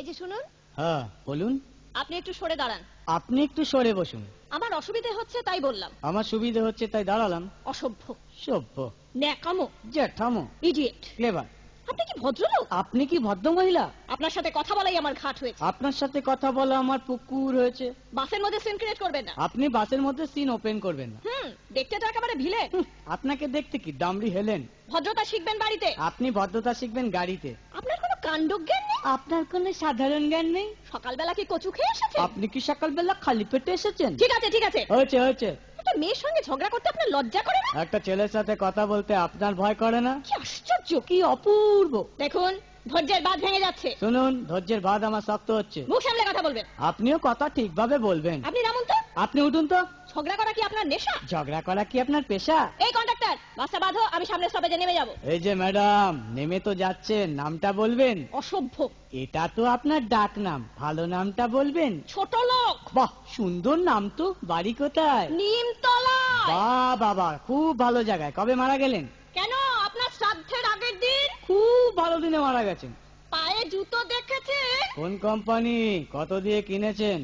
এই যে শুনুন। হ্যাঁ বলুন। আপনি একটু সরে দাঁড়ান। আপনি একটু সরে বসুন। আমার অসুবিধে হচ্ছে তাই বললাম। আমার সুবিধে হচ্ছে তাই দাঁড়ালাম। অসভ্য, সভ্য, ন্যাকামো, জ্যাঠামো, ইডিয়েট। ক্লেভার। আপনি কি ভদ্রলোক? আপনি কি ভদ্র মহিলা? আপনার সাথে কথা বলাই আমার ঘাট হয়েছে। আপনার সাথে কথা বলা আমার পুকুর হয়েছে। বাসের মধ্যে সিন ক্রিয়েট করবেন না। আপনি বাসের মধ্যে সিন ওপেন করবেন না। দেখতে তো একেবারে ভিলে। আপনাকে দেখতে কি দামড়ি হেলেন? ভদ্রতা শিখবেন বাড়িতে। আপনি ভদ্রতা শিখবেন গাড়িতে। আপনার কোনো কাণ্ডজ্ঞান নেই। আপনার কোনো সাধারণ জ্ঞান নেই। সকালবেলা কি কচু খেয়ে এসেছেন? আপনি কি সকালবেলা খালি পেটে এসেছেন? ঠিক আছে ঠিক আছে, হয়েছে হয়েছে। একটা মেয়ের সঙ্গে ঝগড়া করতে আপনার লজ্জা করে না? একটা ছেলের সাথে কথা বলতে আপনার ভয় করে না? কি আশ্চর্য, কি অপূর্ব। দেখুন ধৈর্যের বাঁধ ভেঙে যাচ্ছে। শুনুন, ধৈর্যের বাঁধ আমার শক্ত হচ্ছে। মুখ সামলে কথা বলবেন। আপনিও কথা ঠিকভাবে বলবেন। আপনি নামুন তো। আপনি উঠুন তো। ঝগড়া করা কি আপনার নেশা? ঝগড়া করা কি আপনার পেশা? এই কন্ডাক্টর, বাসটা বাঁধো, আমি সামনের স্টপেজে নেমে যাব। এই যে ম্যাডাম, নেমে তো যাচ্ছেন, নামটা বলবেন। অসভ্য। এটা তো আপনার ডাক নাম, ভালো নামটা বলবেন। ছোট লোক। বাহ, সুন্দর নাম তো। বাড়ি কোথায়? নিমতলা। বাহ বাবা, খুব ভালো জায়গায়। কবে মারা গেলেন? কেন, আপনার শ্রাদ্ধের আগের দিন। খুব ভালো দিনে মারা গেছেন। পায়ে জুতো দেখেছে? কোন কোম্পানি? কত দিয়ে কিনেছেন?